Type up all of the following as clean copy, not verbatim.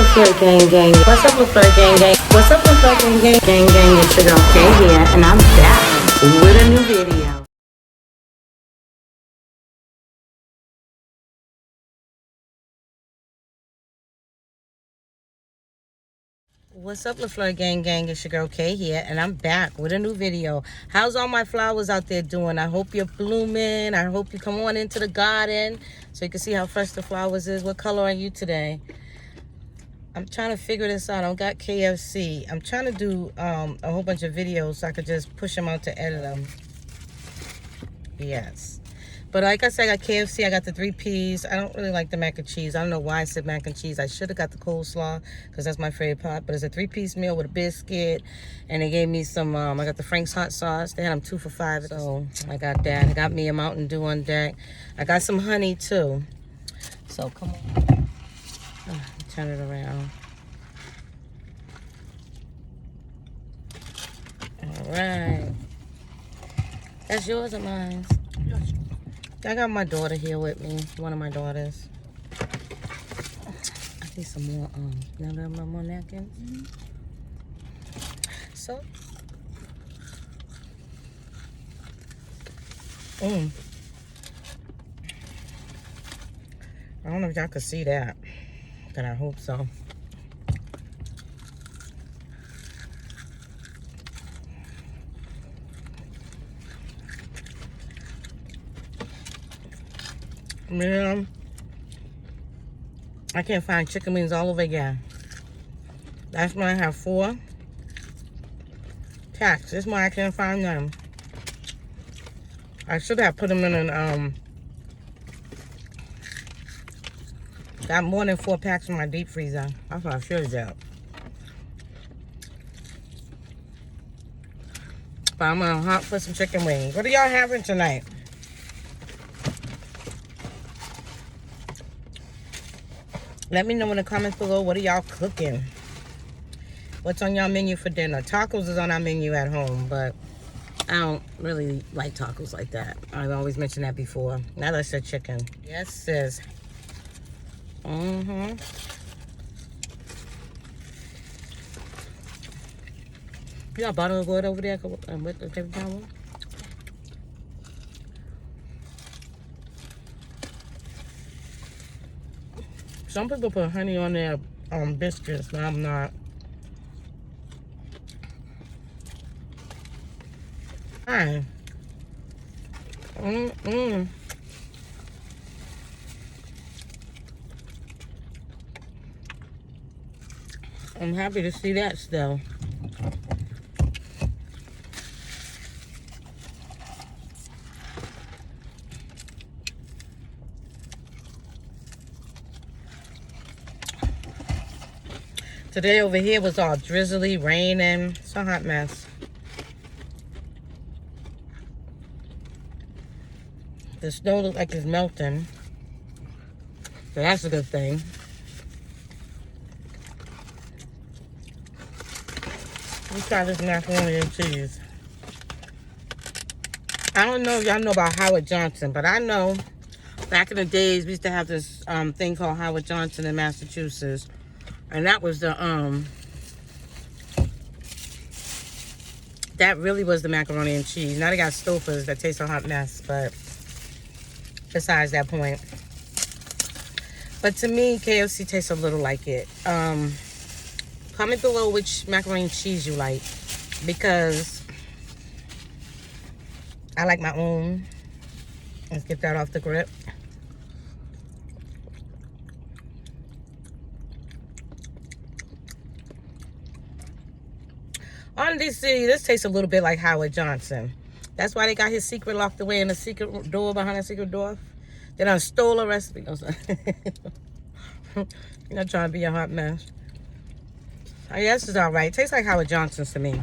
LaFleur gang gang? What's up LaFleur gang gang? What's up LaFleur gang gang? Gang gang, it's your girl Kay here, and I'm back with a new video. What's up LaFleur gang gang? It's your girl Kay here, and I'm back with a new video. How's all my flowers out there doing? I hope you're blooming. I hope you come on into the garden so you can see how fresh the flowers is. What color are you today? I'm trying to figure this out. I got KFC. I'm trying to do a whole bunch of videos so I could just push them out to edit them. Yes. But like I said, I got KFC. I got the 3 Ps. I don't really like the mac and cheese. I don't know why I said mac and cheese. I should have got the coleslaw because that's my favorite part. But it's a 3-piece meal with a biscuit. And they gave me some, I got the Frank's hot sauce. They had them 2 for $5. So I got that. I got me a Mountain Dew on deck. I got some honey too. So come on. Turn it around. All right. That's yours or mine? I got my daughter here with me. One of my daughters. I need some more. Now that I'm more napkins. So. I don't know if y'all could see that. But I hope so. Man, I can't find chicken wings all over again. Last month I have 4 packs. This month I can't find them. I should have put them in an got more than 4 packs in my deep freezer. That's what I should have done. But I'm gonna hunt for some chicken wings. What are y'all having tonight? Let me know in the comments below. What are y'all cooking? What's on y'all menu for dinner? Tacos is on our menu at home, but I don't really like tacos like that. I've always mentioned that before. Now let's say chicken. Yes, sis. You got bottle of wood over there with the paper towel? Some people put honey on their biscuits, but I'm not. Hi. I'm happy to see that still. Today over here was all drizzly, raining. It's a hot mess. The snow looks like it's melting. So that's a good thing. Let me try this macaroni and cheese. I don't know if y'all know about Howard Johnson, but I know back in the days we used to have this thing called Howard Johnson in Massachusetts. And that was the, that really was the macaroni and cheese. Now they got Stouffer's that taste a hot mess, but besides that point. But to me, KFC tastes a little like it. Comment below which macaroni and cheese you like, because I like my own. Let's get that off the grip. On DC, this tastes a little bit like Howard Johnson. That's why they got his secret locked away in the secret door behind the secret door. They done stole a recipe. No, sorry. You're not trying to be a hot mess. I guess it's all right. Tastes like Howard Johnson's to me.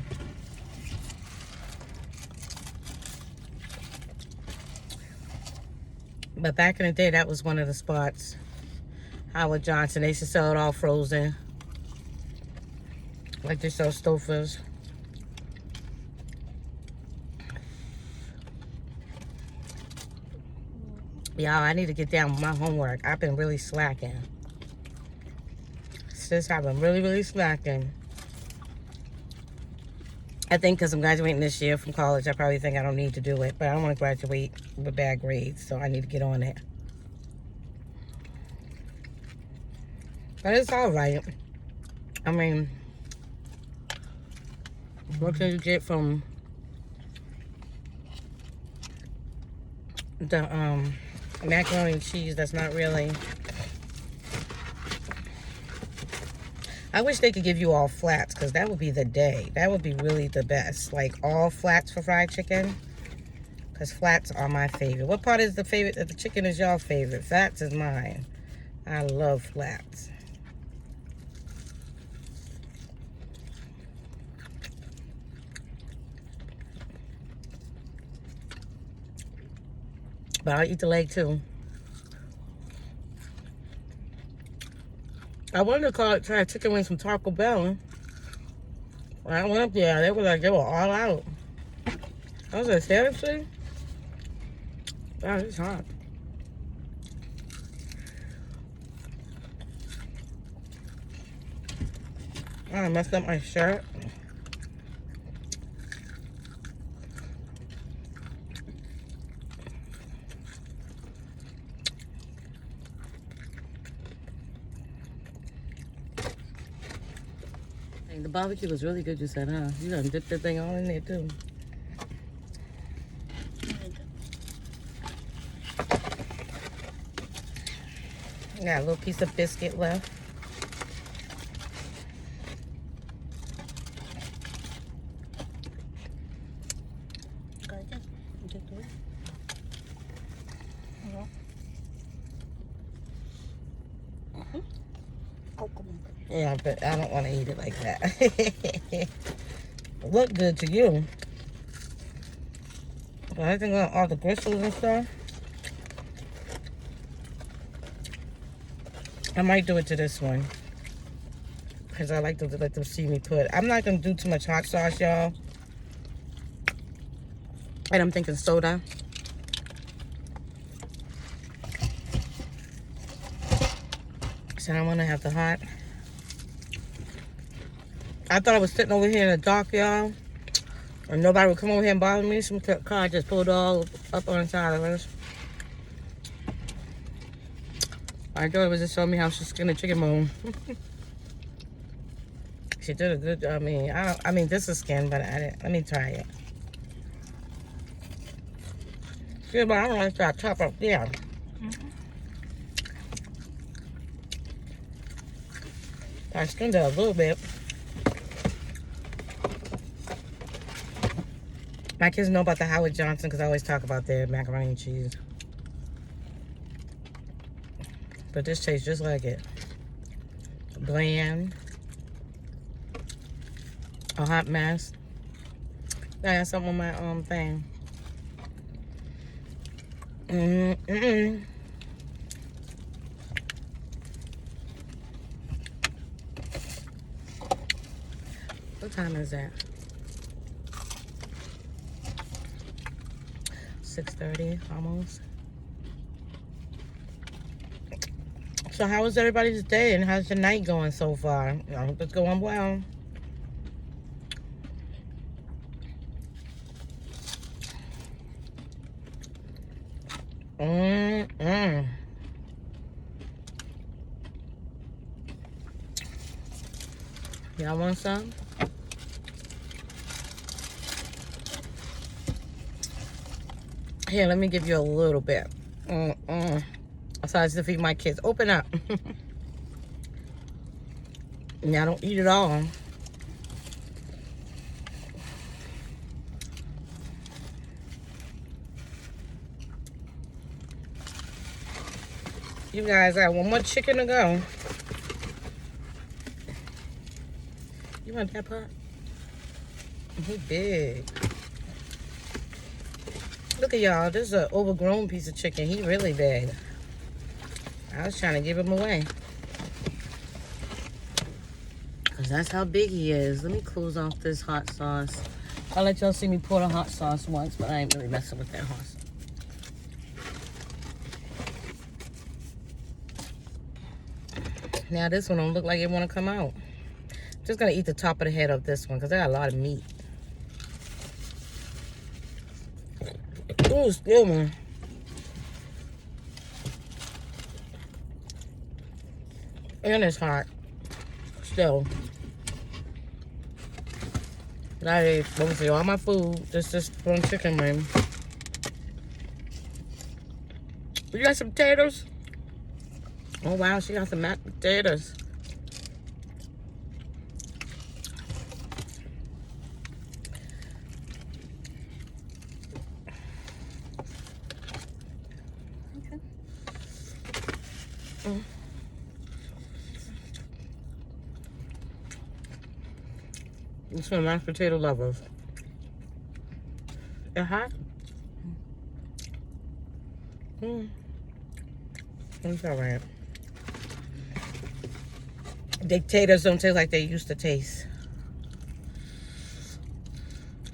But back in the day, that was one of the spots. Howard Johnson. They used to sell it all frozen. Like they sell Stouffer's. Y'all, I need to get down with my homework. I've been really slacking. sis. I've been really, really slacking. I think because I'm graduating this year from college, I probably think I don't need to do it. But I don't want to graduate with bad grades, so I need to get on it. But it's all right. I mean, what can you get from the macaroni and cheese that's not really... I wish they could give you all flats, because that would be the day. That would be really the best. Like, all flats for fried chicken. Because flats are my favorite. What part is the favorite? The chicken is your favorite. Flats is mine. I love flats. But I'll eat the leg, too. I wanted to try chicken wings from Taco Bell. When I went up there, they were all out. I was like, seriously? Wow, it's hot. I messed up my shirt. The barbecue was really good, you said, huh? You done dipped the thing all in there, too. Got a little piece of biscuit left. Yeah, but I don't want to eat it like that. Look good to you. But I think all the gristles and stuff, I might do it to this one. Because I like to let them see me put. I'm not going to do too much hot sauce, y'all. And I'm thinking soda. So I don't want to have the hot. I thought I was sitting over here in the dark, y'all. And nobody would come over here and bother me. Some car just pulled all up on the side of us. My daughter was just showing me how she skinned a chicken bone. She did a good job. I mean, this is skin, but I didn't. Let me try it. See, but I don't like that top up there. I skinned it a little bit. My kids know about the Howard Johnson because I always talk about their macaroni and cheese. But this tastes just like it. Bland. A hot mess. I got something on my thing. What time is that? 6:30 almost. So how was everybody's day and how's your night going so far? I hope it's going well. Y'all want some? Here, let me give you a little bit. Besides to feed my kids. Open up. Now, don't eat it all. You guys got one more chicken to go. You want that pot? He big. Look at y'all. This is an overgrown piece of chicken. He really big. I was trying to give him away. Because that's how big he is. Let me close off this hot sauce. I'll let y'all see me pour the hot sauce once, but I ain't really messing with that hot sauce. Now this one don't look like it want to come out. Just gonna eat the top of the head of this one because I got a lot of meat. Ooh, still one. And it's hot. Still. I ate, let me see, all my food. Just one chicken wing. You got some potatoes? Oh wow, she got some mashed potatoes. Okay. It's for mashed potato lovers. It's hot? It's alright. The potatoes don't taste like they used to taste.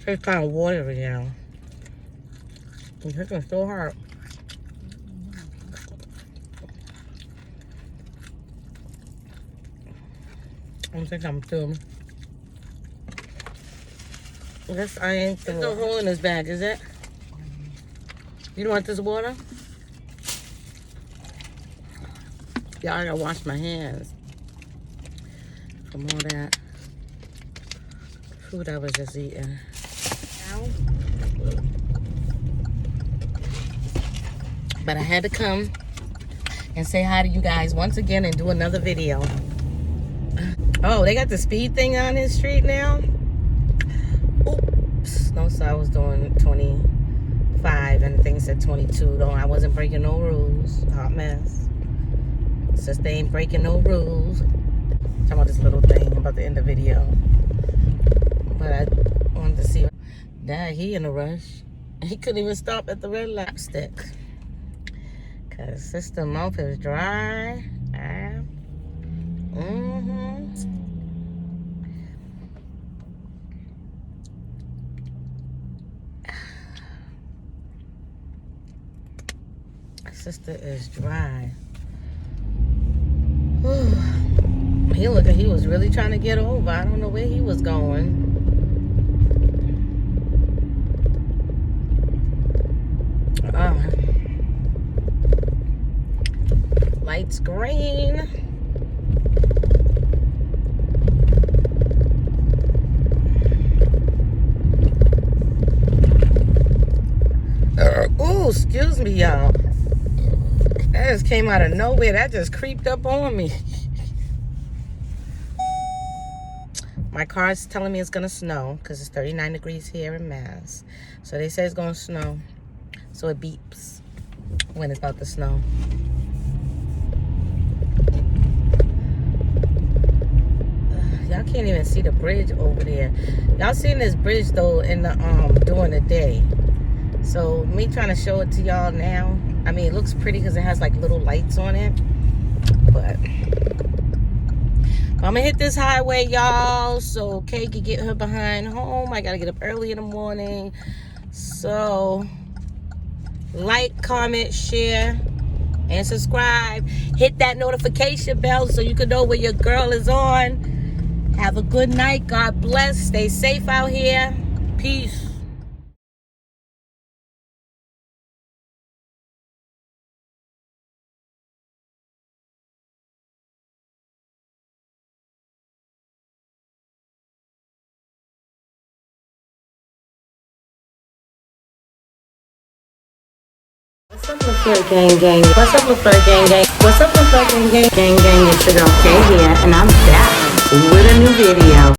It's kind of watery now. The chicken's so hard. I don't think I'm through. Yes, I ain't through. There's no hole in this bag, is it? You don't want this water? Yeah, I gotta wash my hands from all that food I was just eating. But I had to come and say hi to you guys once again and do another video. Oh, they got the speed thing on this street now? Oops. No, so I was doing 25 and the thing said 22. Though I wasn't breaking no rules. Hot mess. Since they ain't breaking no rules. Talking about this little thing about the end of the video. But I wanted to see. Dad, he in a rush. He couldn't even stop at the red light stick. Cause sister mouth is dry. Sister is dry. He looked like he was really trying to get over. I don't know where he was going. Lights green. Ooh, excuse me, y'all. That just came out of nowhere. That just creeped up on me. My car's telling me it's gonna snow because it's 39 degrees here in Mass. So they say it's gonna snow. So it beeps when it's about to snow. Y'all can't even see the bridge over there. Y'all seen this bridge though in the during the day. So me trying to show it to y'all now. I mean, it looks pretty because it has like little lights on it. But I'm gonna hit this highway, y'all, so Kay can get her behind home. I gotta get up early in the morning. So like, comment, share, and subscribe. Hit that notification bell so you can know when your girl is on. Have a good night. God bless. Stay safe out here. Peace. What's up, LaFleur gang gang? What's up, LaFleur gang gang? What's up, LaFleur gang gang? Gang gang, it's your girl Kay here, and I'm back with a new video.